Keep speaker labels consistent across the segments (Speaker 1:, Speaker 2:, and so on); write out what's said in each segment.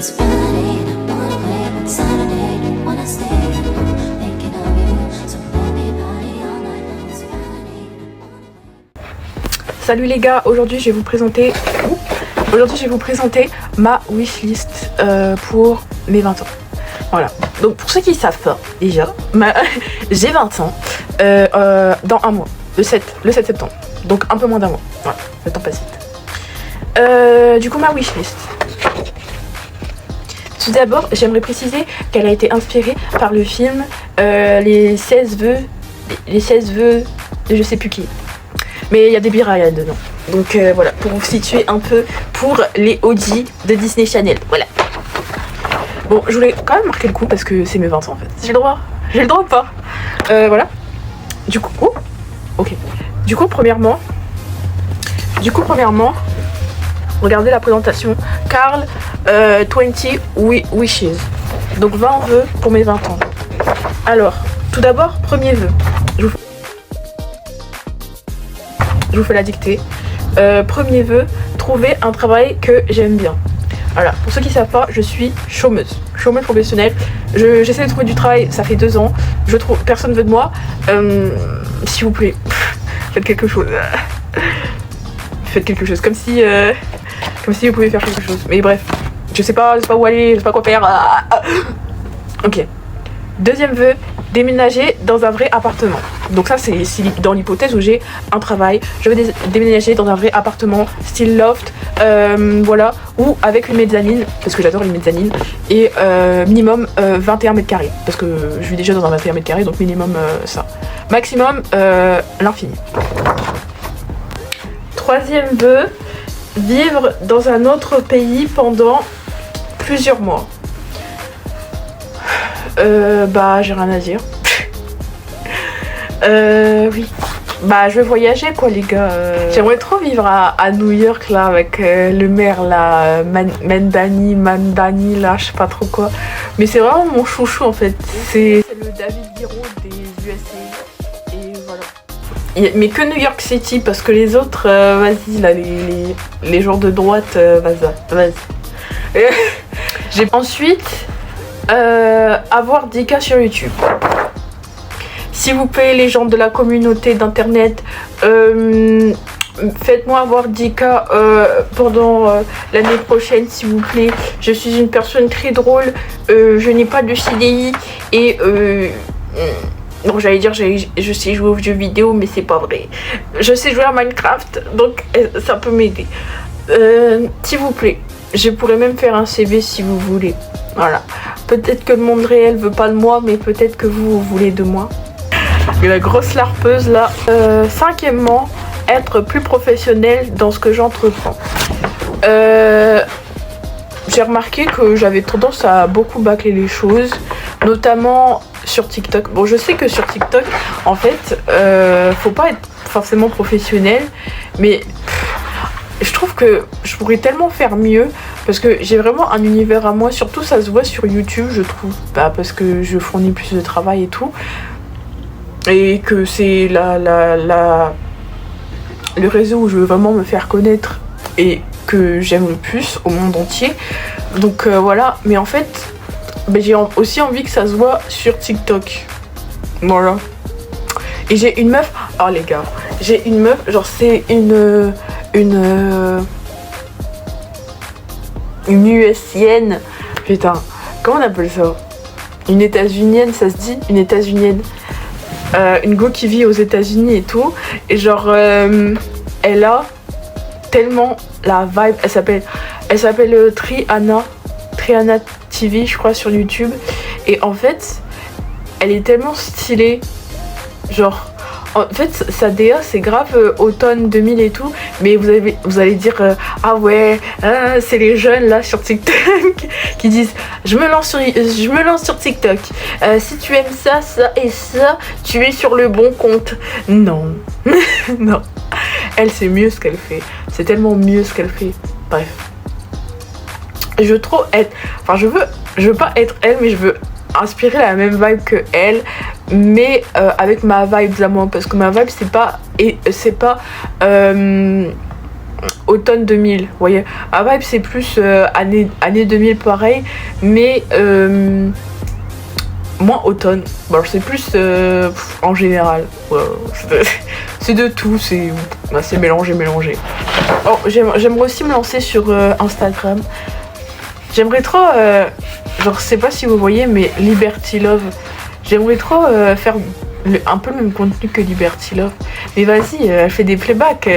Speaker 1: Salut les gars, aujourd'hui je vais vous présenter ma wishlist pour mes 20 ans. Voilà, donc pour ceux qui savent pas déjà, j'ai 20 ans dans un mois, le 7 septembre, donc un peu moins d'un mois. Voilà, le temps passe vite. Du coup ma wishlist. Tout d'abord, j'aimerais préciser qu'elle a été inspirée par le film les 16 vœux de je sais plus qui. Mais il y a des Ryan dedans. Donc voilà, pour vous situer un peu pour les OG de Disney Channel. Voilà. Bon, je voulais quand même marquer le coup parce que c'est mes 20 ans en fait. J'ai le droit ou pas voilà. Du coup, ok. Du coup, premièrement, regardez la présentation. Carl 20 wishes. Donc 20 vœux pour mes 20 ans. Alors, tout d'abord, premier vœu. Je vous fais la dictée. Premier vœu, trouver un travail que j'aime bien. Voilà, pour ceux qui ne savent pas, je suis chômeuse professionnelle. J'essaie de trouver du travail, ça fait 2 ans. Je trouve, personne veut de moi. S'il vous plaît, faites quelque chose. Faites quelque chose, comme si vous pouviez faire quelque chose. Mais bref, je sais pas où aller, je sais pas quoi faire. Ok. Deuxième vœu, déménager dans un vrai appartement. Donc ça c'est dans l'hypothèse où j'ai un travail. Je veux déménager dans un vrai appartement, style loft, voilà, ou avec une mezzanine, parce que j'adore les mezzanines, et minimum 21 mètres carrés, parce que je vis déjà dans un 21 mètres carrés, donc minimum ça. Maximum l'infini. Troisième vœu, vivre dans un autre pays pendant plusieurs mois. Bah j'ai rien à dire. Oui. Bah je vais voyager quoi les gars. J'aimerais trop vivre à New York là avec le maire là, Mandani là, je sais pas trop quoi. Mais c'est vraiment mon chouchou en fait. C'est le David Giro des USA. Et voilà. Mais que New York City parce que les autres, vas-y là, les gens de droite, vas-y. J'ai ensuite avoir 10K sur YouTube. S'il vous plaît les gens de la communauté d'internet, faites-moi avoir 10K pendant l'année prochaine s'il vous plaît. Je suis une personne très drôle, je n'ai pas de CDI et non, j'allais dire je sais jouer aux jeux vidéo mais c'est pas vrai. Je sais jouer à Minecraft donc ça peut m'aider. S'il vous plaît, je pourrais même faire un CV si vous voulez. Voilà. Peut-être que le monde réel veut pas de moi, mais peut-être que vous voulez de moi. Et la grosse larpeuse là. Cinquièmement, être plus professionnel dans ce que j'entreprends. J'ai remarqué que j'avais tendance à beaucoup bâcler les choses, notamment sur TikTok. Bon, je sais que sur TikTok, en fait, faut pas être forcément professionnel, mais je trouve que je pourrais tellement faire mieux parce que j'ai vraiment un univers à moi, surtout ça se voit sur YouTube je trouve, parce que je fournis plus de travail et tout et que c'est le réseau où je veux vraiment me faire connaître et que j'aime le plus au monde entier, donc voilà. Mais en fait j'ai aussi envie que ça se voit sur TikTok, voilà. Et j'ai une meuf, oh les gars, j'ai une meuf, genre c'est une USienne, putain, comment on appelle ça? Une états-unienne, ça se dit? Une états-unienne. Une go qui vit aux États-Unis et tout. Et genre, elle a tellement la vibe. Elle s'appelle Triana TV, je crois, sur YouTube. Et en fait, elle est tellement stylée. Genre, en fait, sa DA c'est grave automne 2000 et tout, mais vous allez dire ah ouais, c'est les jeunes là sur TikTok qui disent je me lance sur TikTok. Si tu aimes ça et ça, tu es sur le bon compte. Non, non. Elle c'est mieux ce qu'elle fait. C'est tellement mieux ce qu'elle fait. Bref. Je veux trop être. Enfin, je veux pas être elle, mais je veux inspirer la même vibe que elle, mais avec ma vibe à moi, parce que ma vibe c'est pas automne 2000, vous voyez. Ah vibe c'est plus année 2000 pareil, mais moins automne. Bon, c'est plus en général. Ouais, c'est de tout, c'est mélangé. Oh, j'aimerais aussi me lancer sur Instagram. J'aimerais trop, genre, je sais pas si vous voyez, mais Liberty Love. J'aimerais trop faire un peu le même contenu que Liberty Love. Mais vas-y, elle fait des playbacks.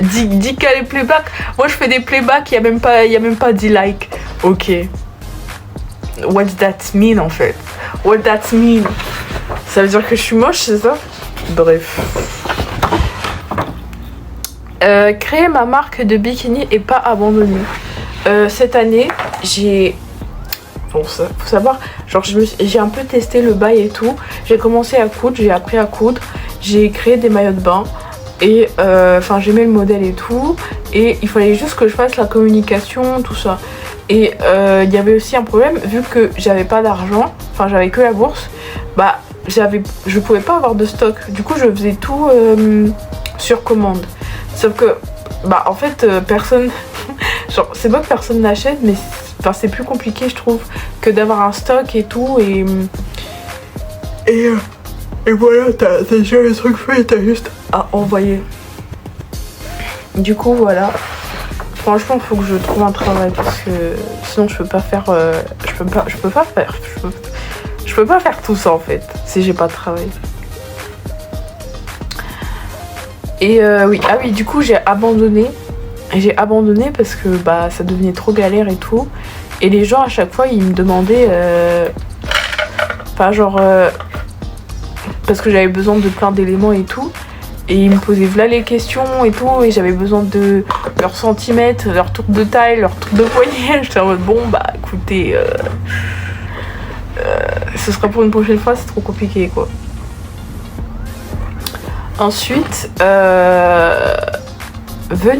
Speaker 1: Dis qu'elle est playback. Moi, je fais des playbacks, il y a même pas 10 likes. Ok. What's that mean en fait? What that mean? Ça veut dire que je suis moche, c'est ça? Bref. Créer ma marque de bikini et pas abandonner. Cette année, j'ai... Bon, ça, faut savoir, genre j'ai un peu testé le bail et tout. J'ai commencé à coudre, j'ai appris à coudre. J'ai créé des maillots de bain. Et enfin, j'aimais le modèle et tout. Et il fallait juste que je fasse la communication, tout ça. Et il y avait aussi un problème, vu que j'avais pas d'argent, enfin j'avais que la bourse, bah je pouvais pas avoir de stock. Du coup je faisais tout sur commande. Sauf que bah en fait personne, genre c'est pas que personne n'achète, mais enfin c'est plus compliqué je trouve que d'avoir un stock et tout et voilà, t'as déjà les trucs faits et t'as juste à envoyer. Du coup voilà. Franchement, faut que je trouve un travail parce que sinon je peux pas faire, je peux pas faire tout ça en fait si j'ai pas de travail. Et oui, ah oui, du coup j'ai abandonné parce que bah ça devenait trop galère et tout. Et les gens à chaque fois ils me demandaient, enfin genre parce que j'avais besoin de plein d'éléments et tout. Et ils me posaient là les questions et tout, et j'avais besoin de leur centimètre, leur tour de taille, leur tour de poignet. J'étais en mode bon bah écoutez, ce sera pour une prochaine fois, c'est trop compliqué quoi. Ensuite, vœu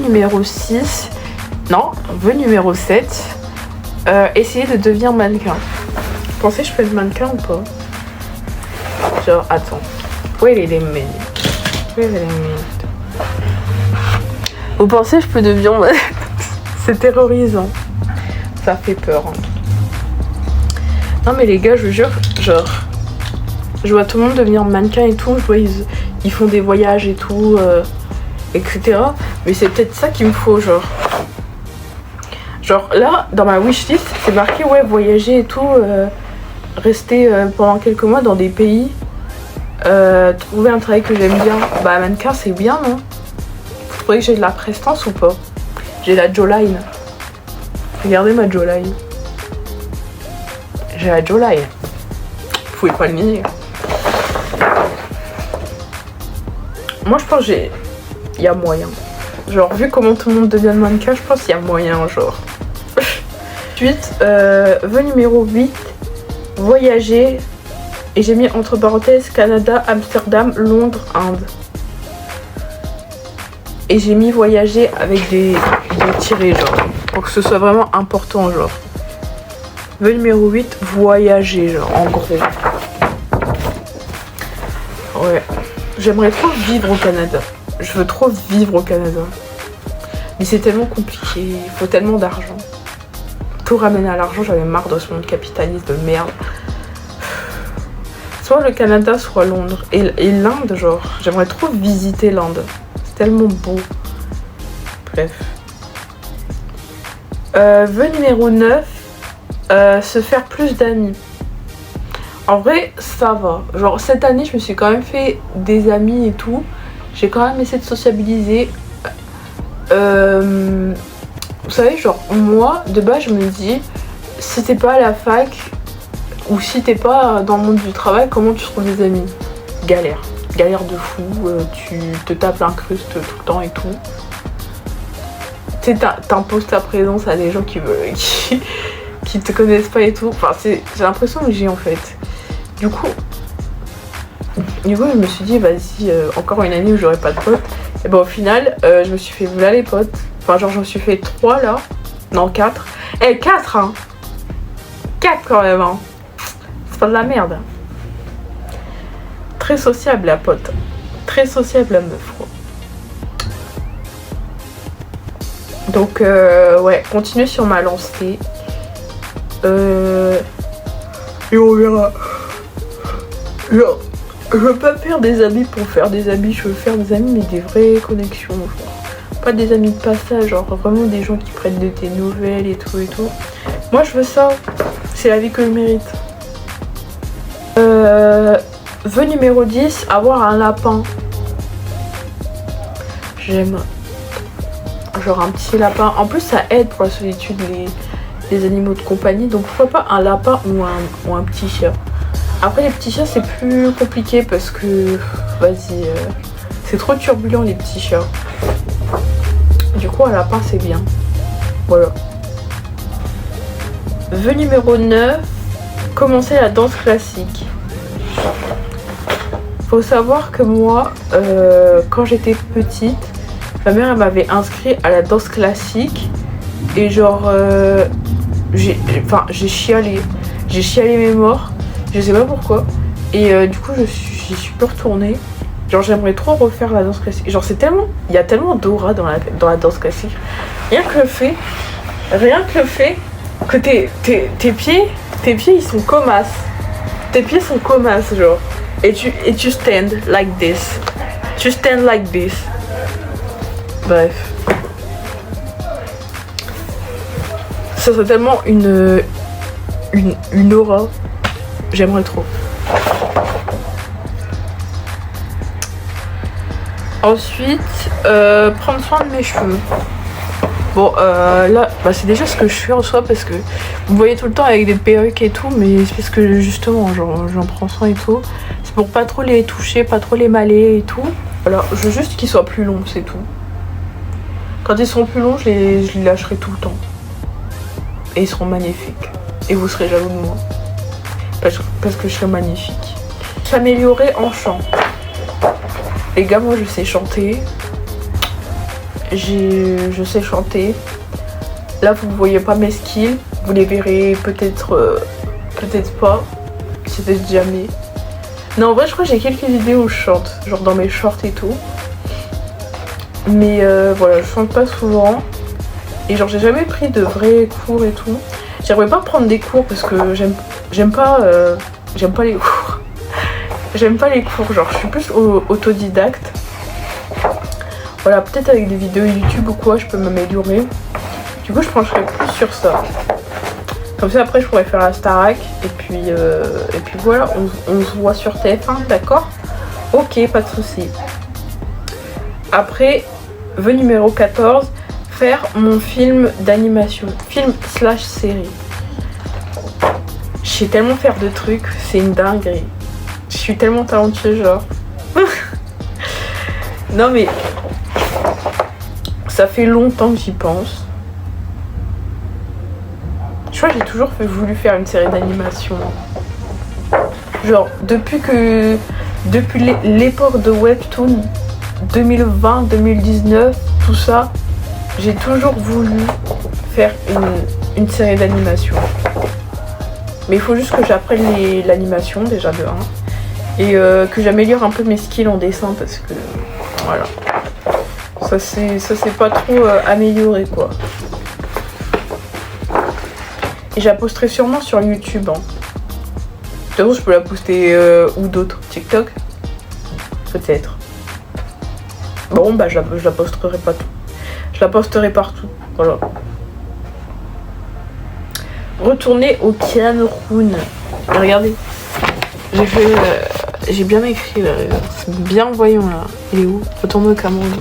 Speaker 1: numéro 6, non, vœu numéro 7, essayer de devenir mannequin. Vous pensez que je peux être mannequin ou pas? Genre, attends, wait a minute. Vous pensez que je peux devenir... C'est terrorisant. Ça fait peur. Hein. Non mais les gars, je vous jure, genre... Je vois tout le monde devenir mannequin et tout. Je vois ils font des voyages et tout, etc. Mais c'est peut-être ça qu'il me faut, genre. Genre là, dans ma wishlist, c'est marqué, ouais, voyager et tout. Rester pendant quelques mois dans des pays. Trouver un travail que j'aime bien. Bah mannequin c'est bien non? Vous trouvez que j'ai de la prestance ou pas? J'ai la jawline. Regardez ma jawline. J'ai la jawline. Vous pouvez pas le nier. Moi je pense il y a moyen. Genre vu comment tout le monde devient mannequin, je pense qu'il y a moyen genre. Ensuite, vœu numéro 8, voyager. Et j'ai mis entre parenthèses Canada, Amsterdam, Londres, Inde. Et j'ai mis voyager avec des tirés, genre. Pour que ce soit vraiment important, genre. Vœu numéro 8, voyager, genre, en gros. Ouais. J'aimerais trop vivre au Canada. Je veux trop vivre au Canada. Mais c'est tellement compliqué, il faut tellement d'argent. Tout ramène à l'argent, j'avais marre de ce monde capitaliste de merde. Soit le Canada, soit Londres. Et l'Inde, genre, j'aimerais trop visiter l'Inde. C'est tellement beau. Bref. Vœu numéro 9, se faire plus d'amis. En vrai, ça va. Genre, cette année, je me suis quand même fait des amis et tout. J'ai quand même essayé de sociabiliser. Vous savez, genre, moi, de base, je me dis, si t'es pas à la fac... Ou si t'es pas dans le monde du travail, comment tu trouves des amis? Galère. Galère de fou, tu te tapes l'incruste tout le temps et tout. Tu sais, t'imposes ta présence à des gens qui te connaissent pas et tout. Enfin, j'ai l'impression que j'ai en fait. Du coup, je me suis dit, vas-y, encore une année où j'aurai pas de potes. Et ben au final, je me suis fait voilà les potes. Enfin, genre, j'en suis fait 3 là. Non, 4. 4 hein. 4 quand même hein. C'est pas de la merde. Très sociable la pote. Très sociable la meuf quoi. Donc ouais, continuez sur ma lancée. Et on verra. Genre, je veux pas faire des amis pour faire des amis, je veux faire des amis mais des vraies connexions. Genre. Pas des amis de passage, genre vraiment des gens qui prennent de tes nouvelles et tout et tout. Moi je veux ça, c'est la vie que je mérite. Vœu numéro 10, avoir un lapin. J'aime. Genre un petit lapin. En plus ça aide pour la solitude les animaux de compagnie. Donc pourquoi pas un lapin ou un petit chien. Après les petits chiens c'est plus compliqué parce que vas-y c'est trop turbulent les petits chiens. Du coup un lapin c'est bien. Voilà. Vœu numéro 9, commencer la danse classique. Faut savoir que moi quand j'étais petite, ma mère elle m'avait inscrit à la danse classique et genre j'ai chialé. J'ai chialé mes morts. Je sais pas pourquoi. Et du coup j'y suis plus retournée. Genre j'aimerais trop refaire la danse classique. Genre c'est tellement. Il y a tellement d'aura dans la danse classique. Rien que le fait que tes pieds ils sont comasses. Tes pieds sont comasses genre. Et tu stand like this. Tu stand like this. Bref. Ça serait tellement une aura. J'aimerais trop. Ensuite, prendre soin de mes cheveux. Bon, là, c'est déjà ce que je fais en soi parce que vous me voyez tout le temps avec des perruques et tout, mais c'est parce que justement, genre, j'en prends soin et tout. C'est pour pas trop les toucher, pas trop les maler et tout. Alors, je veux juste qu'ils soient plus longs, c'est tout. Quand ils seront plus longs, je les lâcherai tout le temps. Et ils seront magnifiques. Et vous serez jaloux de moi. Parce que je serai magnifique. S'améliorer en chant. Les gars, moi je sais chanter. Je sais chanter. Là, vous ne voyez pas mes skills. Vous les verrez peut-être pas. Peut-être jamais. Non, en vrai, je crois que j'ai quelques vidéos où je chante. Genre dans mes shorts et tout. Mais voilà, je chante pas souvent. Et genre, j'ai jamais pris de vrais cours et tout. J'aimerais pas prendre des cours parce que j'aime pas les cours. J'aime pas les cours, genre je suis plus autodidacte. Voilà, peut-être avec des vidéos YouTube ou quoi, je peux m'améliorer. Du coup, je pencherai plus sur ça. Comme ça, après, je pourrais faire la Starac. Et puis voilà, on se voit sur TF1, d'accord? Ok, pas de soucis. Après, vœu numéro 14, faire mon film d'animation. Film/série. Je sais tellement faire de trucs, c'est une dinguerie. Je suis tellement talentueuse, genre. Non mais ça fait longtemps que j'y pense. Je crois que j'ai toujours voulu faire une série d'animation. Genre depuis l'époque de Webtoon 2020-2019, tout ça, j'ai toujours voulu faire une série d'animation. Mais il faut juste que j'apprenne l'animation déjà de 1. Et que j'améliore un peu mes skills en dessin parce que voilà. Ça c'est pas trop amélioré quoi. Et je la posterai sûrement sur YouTube. Hein. De toute façon je peux la poster ou d'autres. TikTok peut-être. Bon bah je la posterai pas tout. Je la posterai partout. Voilà. Retourner au Cameroun. Regardez. J'ai bien écrit là. C'est bien voyant là. Il est où? Retourner au Cameroun.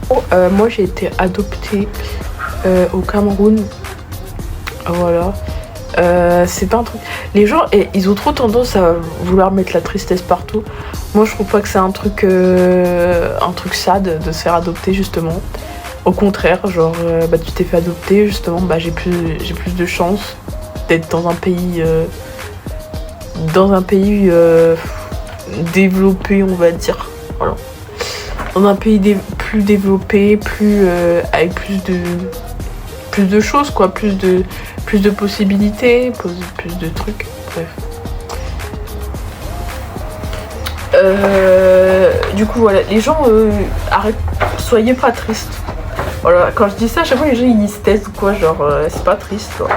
Speaker 1: Oh, moi j'ai été adoptée au Cameroun. Voilà. C'est pas un truc. Les gens, ils ont trop tendance à vouloir mettre la tristesse partout. Moi je trouve pas que c'est un truc sad de se faire adopter justement. Au contraire, genre tu t'es fait adopter justement, j'ai plus de chance d'être dans un pays développé, on va dire. Voilà. Dans un pays plus développé, avec plus de choses quoi, plus de possibilités, plus de trucs, bref. Du coup voilà, les gens soyez pas triste. Voilà, quand je dis ça, à chaque fois les gens ils se taisent ou quoi, genre c'est pas triste quoi.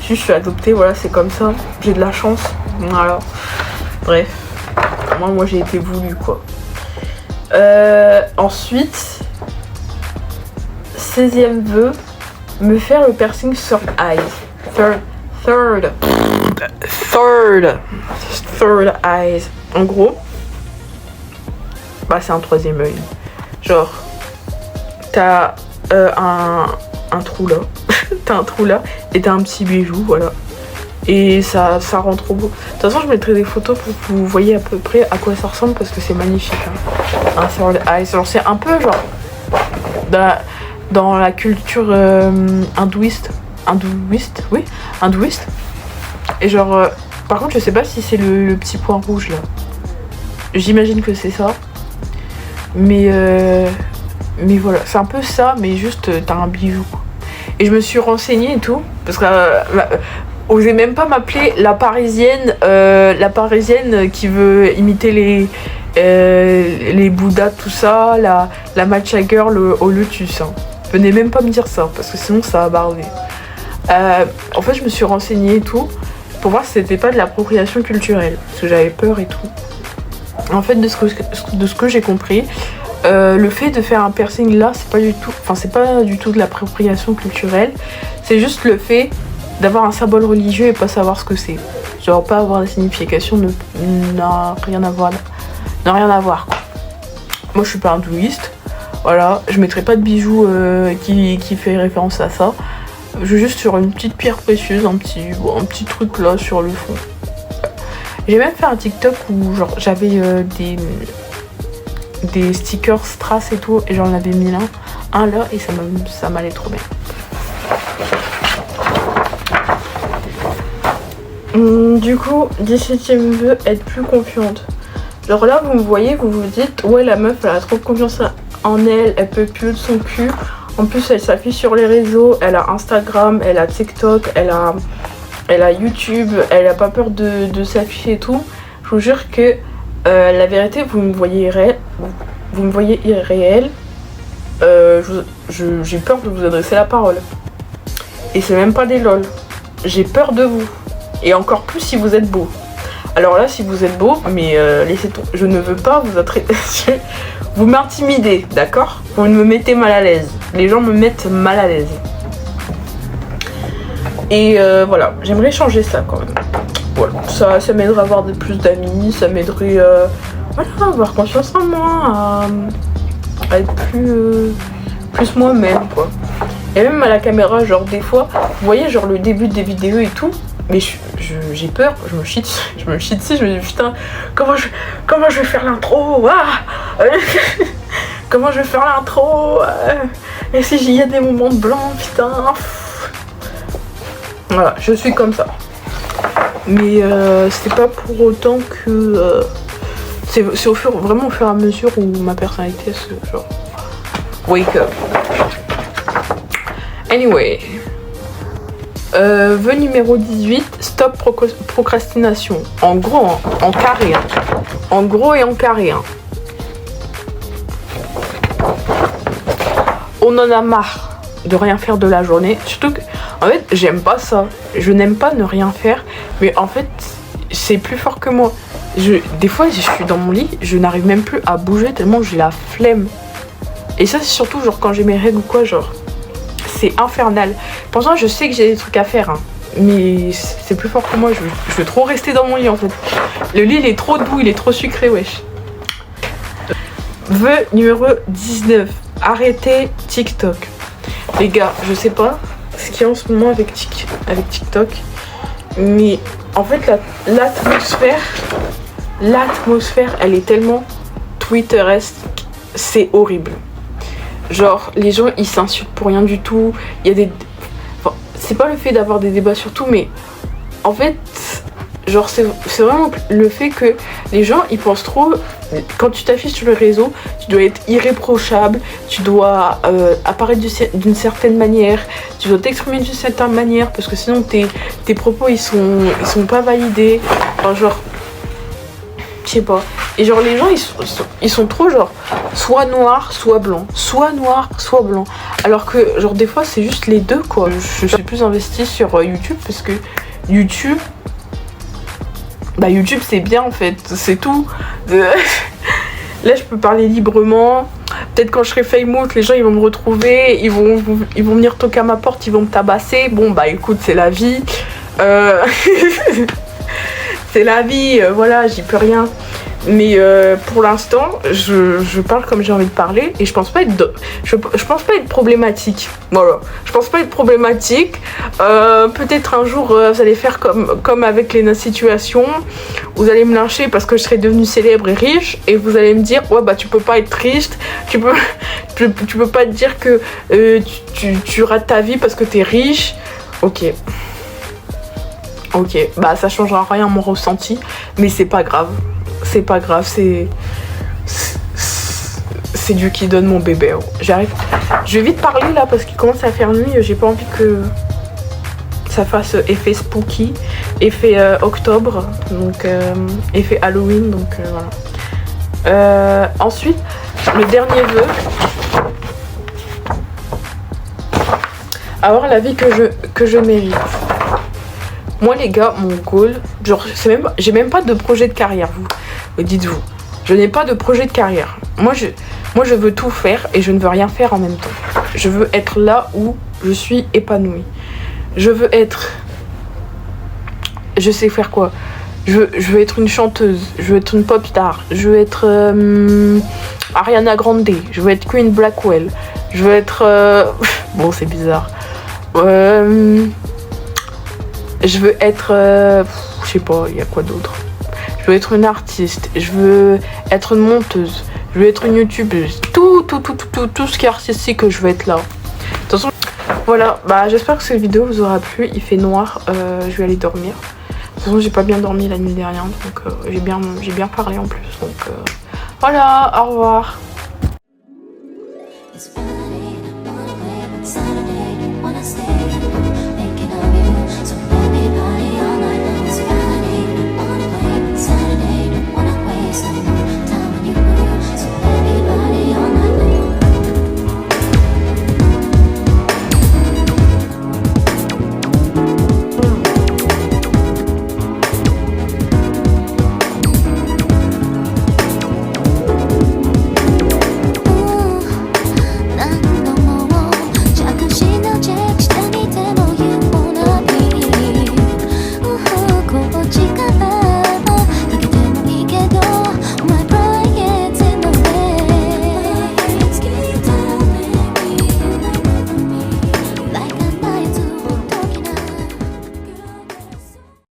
Speaker 1: Je suis adoptée, voilà, c'est comme ça. J'ai de la chance, voilà. Bref, moi j'ai été voulu quoi. Ensuite, 16e vœu, me faire le piercing third eye. Third eyes. En gros, bah c'est un troisième œil. Genre, t'as un trou là. T'as un trou là et t'as un petit bijou, voilà. Et ça rend trop beau. De toute façon, je mettrai des photos pour que vous voyez à peu près à quoi ça ressemble parce que c'est magnifique. Hein. Un third eyes. Alors, c'est un peu genre dans la culture hindouiste. Oui, hindouiste. Et genre, par contre, je sais pas si c'est le petit point rouge là. J'imagine que c'est ça. Mais voilà, c'est un peu ça, mais juste t'as un bijou. Et je me suis renseignée et tout, parce que osez même pas m'appeler la parisienne qui veut imiter les Bouddhas, tout ça, la matcha girl au lotus. Hein. Venez même pas me dire ça, parce que sinon ça va barder. En fait, je me suis renseignée et tout, pour voir si c'était pas de l'appropriation culturelle, parce que j'avais peur et tout. En fait, de ce que j'ai compris, le fait de faire un piercing là, c'est pas du tout de l'appropriation culturelle. C'est juste le fait d'avoir un symbole religieux et pas savoir ce que c'est. Genre pas avoir la signification n'a rien à voir. Quoi. Moi, je suis pas hindouiste. Voilà, je mettrai pas de bijoux qui fait référence à ça. Je vais juste sur une petite pierre précieuse, un petit truc là sur le fond. J'ai même fait un TikTok où genre j'avais des stickers strass et tout et j'en avais mis un là et ça m'allait trop bien. Du coup, 17e vœu, être plus confiante. Genre là vous me voyez, vous vous dites ouais la meuf elle a trop confiance en elle, elle peut plus de son cul. En plus elle s'affiche sur les réseaux, elle a Instagram, elle a TikTok, elle a YouTube, elle a pas peur de s'afficher et tout. Je vous jure que la vérité, vous me voyez irréel. J'ai peur de vous adresser la parole. Et c'est même pas des lol. J'ai peur de vous. Et encore plus si vous êtes beau. Alors là, si vous êtes beau, mais laissez tomber. Je ne veux pas vous attraper. Vous m'intimidez, d'accord? Vous me mettez mal à l'aise. Les gens me mettent mal à l'aise. Et voilà, j'aimerais changer ça quand même. Voilà, ça m'aiderait à avoir plus d'amis, ça m'aiderait à avoir confiance en moi, à être plus moi-même quoi. Et même à la caméra, genre des fois, vous voyez genre le début des vidéos et tout, mais j'ai peur, je me chie dessus, je me dis putain, comment je vais faire l'intro, comment je vais faire l'intro, et si il y a des moments de blanc, putain. Voilà, je suis comme ça. Mais c'est pas pour autant que... c'est vraiment au fur et à mesure où ma personnalité se genre... Wake up. Anyway. Vœu numéro 18, stop procrastination. En gros, en carré. Hein. En gros et en carré. Hein. On en a marre de rien faire de la journée. Surtout que, en fait, j'aime pas ça. Je n'aime pas ne rien faire. Mais en fait, c'est plus fort que moi. Des fois, je suis dans mon lit, je n'arrive même plus à bouger tellement j'ai la flemme. Et ça, c'est surtout genre quand j'ai mes règles ou quoi, genre... C'est infernal. Pourtant, je sais que j'ai des trucs à faire. Hein. Mais c'est plus fort que moi. Je veux trop rester dans mon lit, en fait. Le lit, il est trop doux, il est trop sucré, wesh. Vœu numéro 19. Arrêtez TikTok. Les gars, je sais pas ce qu'il y a en ce moment avec TikTok. Mais en fait, l'atmosphère, elle est tellement twitteresque. C'est horrible. Genre, les gens, ils s'insultent pour rien du tout. Il y a des... Enfin, c'est pas le fait d'avoir des débats sur tout, mais... En fait, genre, c'est vraiment le fait que les gens, ils pensent trop... Quand tu t'affiches sur le réseau, tu dois être irréprochable, tu dois apparaître d'une certaine manière, tu dois t'exprimer d'une certaine manière, parce que sinon, tes propos, ils sont pas validés. Enfin, genre... Je sais pas. Et genre les gens ils sont trop genre soit noir soit blanc, soit noir soit blanc, alors que genre des fois c'est juste les deux quoi. Je suis plus investie sur YouTube parce que YouTube c'est bien en fait, c'est tout. Là je peux parler librement. Peut-être quand je serai famous, les gens ils vont me retrouver, ils vont venir toquer à ma porte, ils vont me tabasser. Bon bah écoute, c'est la vie. C'est la vie, voilà, j'y peux rien. Mais pour l'instant, je parle comme j'ai envie de parler et je pense pas être problématique. Voilà, je pense pas être problématique. Peut-être un jour vous allez faire comme avec les situations. Vous allez me lyncher parce que je serai devenue célèbre et riche et vous allez me dire ouais bah tu peux pas être triste, tu peux pas te dire que tu rates ta vie parce que t'es riche. Ok, bah ça changera rien à mon ressenti, mais c'est pas grave. C'est pas grave, c'est Dieu qui donne mon bébé. J'arrive. Je vais vite parler là parce qu'il commence à faire nuit. J'ai pas envie que ça fasse effet spooky, effet octobre, donc effet Halloween, donc voilà. Ensuite, le dernier vœu. Avoir la vie que je mérite. Moi les gars, mon goal, genre j'ai même pas de projet de carrière, vous dites-vous. Je n'ai pas de projet de carrière. Moi je veux tout faire et je ne veux rien faire en même temps. Je veux être là où je suis épanouie. Je veux être... Je sais faire quoi. Je veux être une chanteuse, je veux être une pop star, je veux être Ariana Grande, je veux être Queen Blackwell, je veux être... Bon c'est bizarre. Je veux être... je sais pas, il y a quoi d'autre. Je veux être une artiste, je veux être une monteuse, je veux être une youtubeuse. Tout ce qui est artistique que je veux être là. De toute façon, voilà, bah j'espère que cette vidéo vous aura plu. Il fait noir, je vais aller dormir. De toute façon, j'ai pas bien dormi la nuit dernière, donc j'ai bien parlé en plus. Donc voilà, au revoir.